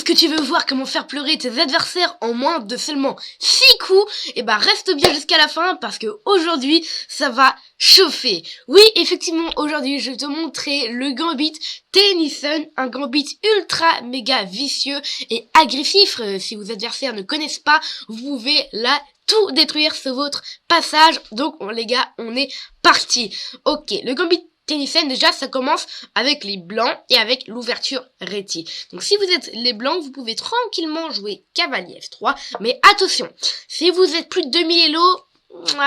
que tu veux voir comment faire pleurer tes adversaires en moins de seulement 6 coups? Eh ben reste bien jusqu'à la fin parce que aujourd'hui ça va chauffer. Oui, effectivement, aujourd'hui je vais te montrer le Gambit Tennyson, un Gambit ultra méga vicieux et agressif. Si vos adversaires ne connaissent pas, vous pouvez la tout détruire sur votre passage. Donc les gars, on est parti. Ok, le Gambit Tennyson, déjà, ça commence avec les blancs et avec l'ouverture réti. Donc, si vous êtes les blancs, vous pouvez tranquillement jouer cavalier F3. Mais attention, si vous êtes plus de 2000 Elo,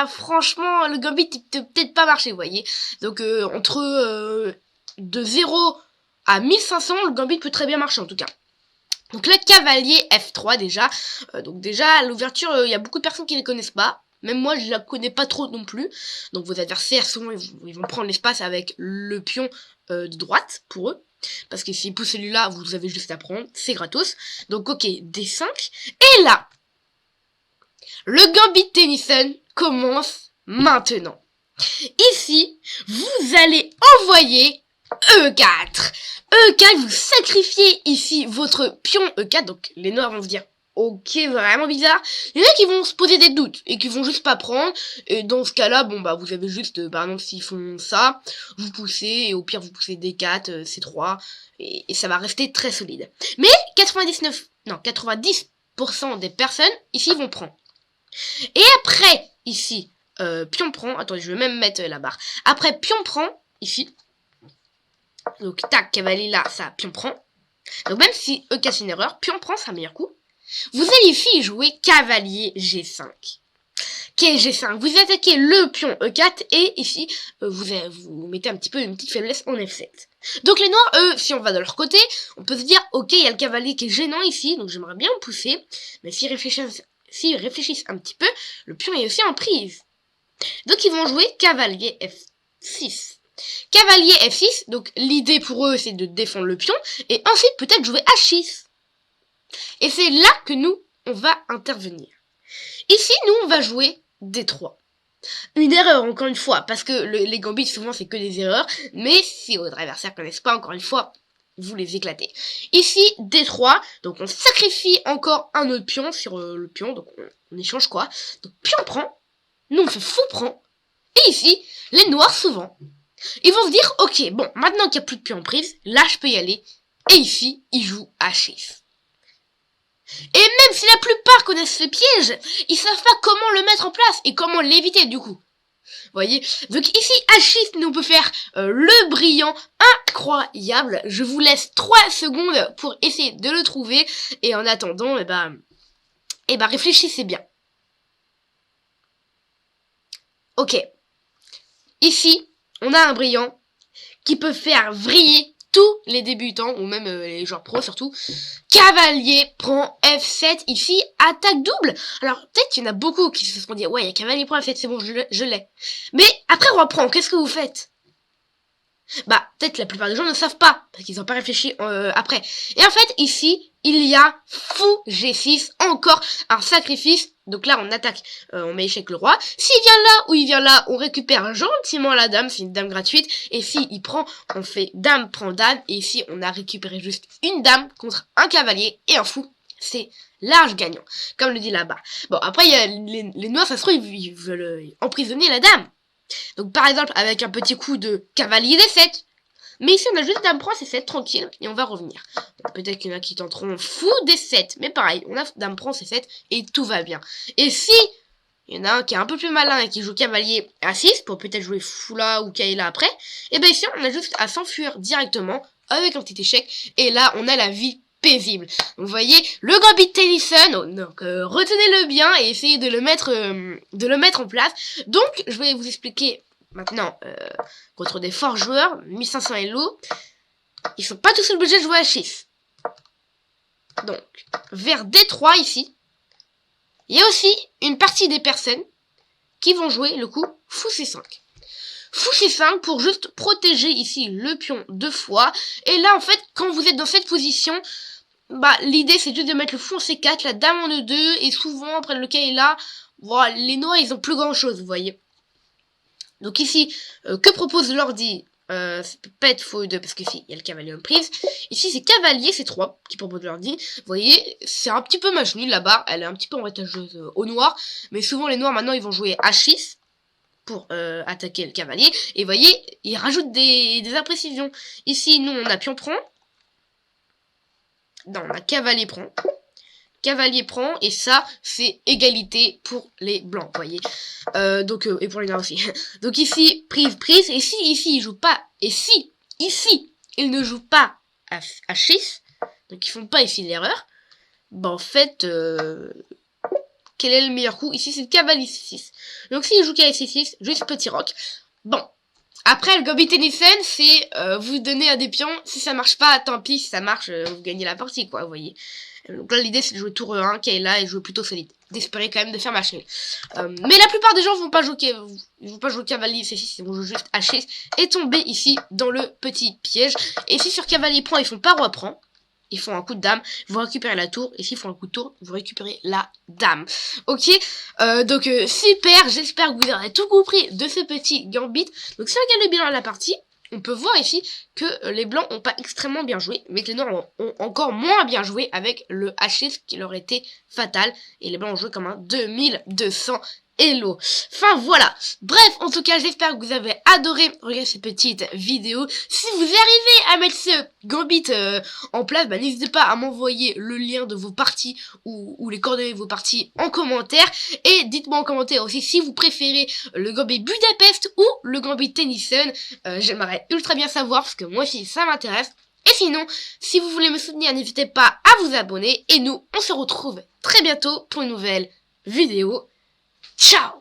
franchement, le Gambit peut peut-être pas marcher, vous voyez. Donc, entre de 0 à 1500, le Gambit peut très bien marcher, en tout cas. Donc, le cavalier F3, déjà. Donc, déjà, l'ouverture, il y a beaucoup de personnes qui ne connaissent pas. Même moi, je la connais pas trop non plus. Donc vos adversaires, souvent, ils vont prendre l'espace avec le pion de droite, pour eux. Parce que s'ils poussent celui-là, vous avez juste à prendre. C'est gratos. Donc ok, D5. Et là, le Gambit Tennyson commence maintenant. Ici, vous allez envoyer E4. E4, vous sacrifiez ici votre pion E4. Donc les noirs vont se dire... Ok, vraiment bizarre. Il y en a qui vont se poser des doutes et qui vont juste pas prendre. Et dans ce cas-là, bon bah vous avez juste, par exemple, s'ils font ça, vous poussez et au pire vous poussez D4, C3 et ça va rester très solide. Mais 90% des personnes ici vont prendre. Et après ici, pion prend. Attendez, je vais même mettre la barre. Après pion prend ici. Donc tac, cavalier là, ça pion prend. Donc même si E4 c'est une erreur, pion prend c'est un meilleur coup. Vous allez ici jouer cavalier G5. Quai G5. Vous attaquez le pion E4 et ici, vous mettez un petit peu une petite faiblesse en F7. Donc les noirs, eux, si on va de leur côté, on peut se dire, ok, il y a le cavalier qui est gênant ici, donc j'aimerais bien le pousser. Mais s'ils réfléchissent un petit peu, le pion est aussi en prise. Donc ils vont jouer cavalier F6. Cavalier F6, donc l'idée pour eux, c'est de défendre le pion, et ensuite peut-être jouer H6. Et c'est là que nous, on va intervenir. Ici, nous, on va jouer D3. Une erreur, encore une fois, parce que les gambits, souvent, c'est que des erreurs. Mais si votre adversaire ne connaissent pas, encore une fois, vous les éclatez. Ici, D3, donc on sacrifie encore un autre pion sur le pion, donc on échange quoi. Donc pion prend, nous on fait fou prend. Et ici, les noirs, souvent, ils vont se dire, ok, bon, maintenant qu'il n'y a plus de pion en prise, là, je peux y aller. Et ici, ils jouent H6. Et même si la plupart connaissent ce piège, ils savent pas comment le mettre en place et comment l'éviter du coup. Voyez. Donc ici, H6, nous on peut faire le brillant incroyable. Je vous laisse 3 secondes pour essayer de le trouver. Et en attendant, réfléchissez bien. Ok. Ici, on a un brillant qui peut faire vriller tous les débutants, ou même les joueurs pros surtout. Cavalier prend F7, ici, attaque double. Alors, peut-être qu'il y en a beaucoup qui se sont dit, ouais, cavalier prend F7, c'est bon, je l'ai. Mais, après roi prend, qu'est-ce que vous faites? Bah, peut-être la plupart des gens ne savent pas, parce qu'ils n'ont pas réfléchi après. Et en fait, ici, il y a fou G6, encore un sacrifice. Donc là, on attaque, on met échec le roi. S'il vient là ou il vient là, on récupère gentiment la dame, c'est une dame gratuite. Et si il prend, on fait dame prend dame. Et ici, on a récupéré juste une dame contre un cavalier et un fou. C'est large gagnant, comme le dit là-bas. Bon, après, il y a les noirs, ça se trouve, ils veulent emprisonner la dame. Donc par exemple, avec un petit coup de cavalier D7. Mais ici, on a juste dame prend C7, tranquille, et on va revenir. Peut-être qu'il y en a qui tenteront fou D7, mais pareil, on a dame prend C7, et tout va bien. Et si il y en a un qui est un peu plus malin et qui joue cavalier A6, pour peut-être jouer fou là ou Kaila après, et bien ici, on a juste à s'enfuir directement, avec un petit échec, et là, on a la vie paisible. Donc, vous voyez, le Gambit Tennyson, donc retenez-le bien et essayez de le mettre en place. Donc, je vais vous expliquer maintenant contre des forts joueurs, 1500 Elo, ils sont pas tous obligés de jouer à H6. Donc, vers D3 ici, il y a aussi une partie des personnes qui vont jouer le coup fou C5. Fou C5 pour juste protéger ici le pion 2 fois. Et là, en fait, quand vous êtes dans cette position, bah l'idée c'est juste de mettre le fou en C4, la dame en E2, et souvent après le cas est là, voilà, les noirs ils ont plus grand chose, vous voyez. Donc ici, que propose l'ordi Ça peut pas être faux 2 parce que ici il y a le cavalier en prise. Ici c'est cavalier C3 qui propose leur dit. Vous voyez, c'est un petit peu match nul, la barre, elle est un petit peu avantageuse au noir. Mais souvent les noirs maintenant ils vont jouer H6 pour attaquer le cavalier. Et vous voyez, ils rajoutent des imprécisions. Ici nous on a pion prend. Non, on a cavalier prend. Cavalier prend, et ça, c'est égalité pour les blancs, vous voyez. Et pour les noirs aussi. Donc ici, prise, et si ici, il joue pas, et si, ici, il ne joue pas à H6, donc ils font pas ici l'erreur, en fait, quel est le meilleur coup? Ici, c'est le cavalier C6. Donc s'il joue cavalier C6, juste petit roc. Bon. Après, le Gambit Tennyson, c'est vous donner à des pions. Si ça marche pas, tant pis. Si ça marche, vous gagnez la partie, quoi, vous voyez. Donc là, l'idée, c'est de jouer tour 1, qui est là, et jouer plutôt solide. D'espérer quand même de faire match nul. Mais la plupart des gens vont pas jouer cavalier C6, ils vont jouer juste H6, et tomber ici dans le petit piège. Et si sur cavalier prend, ils font pas roi prend. Ils font un coup de dame, vous récupérez la tour, et s'ils font un coup de tour, vous récupérez la dame. Ok, super, j'espère que vous aurez tout compris de ce petit gambit. Donc si on regarde bien la partie, on peut voir ici que les blancs n'ont pas extrêmement bien joué, mais que les noirs ont encore moins bien joué avec le H6 qui leur était fatal, et les blancs ont joué comme un 2200 Hello. Enfin voilà. Bref, en tout cas, j'espère que vous avez adoré regarder cette petite vidéo. Si vous arrivez à mettre ce gambit en place, n'hésitez pas à m'envoyer le lien de vos parties ou les coordonnées de vos parties en commentaire. Et dites-moi en commentaire aussi si vous préférez le gambit Budapest ou le gambit Tennyson. J'aimerais ultra bien savoir parce que moi aussi ça m'intéresse. Et sinon, si vous voulez me soutenir, n'hésitez pas à vous abonner. Et nous, on se retrouve très bientôt pour une nouvelle vidéo. Ciao!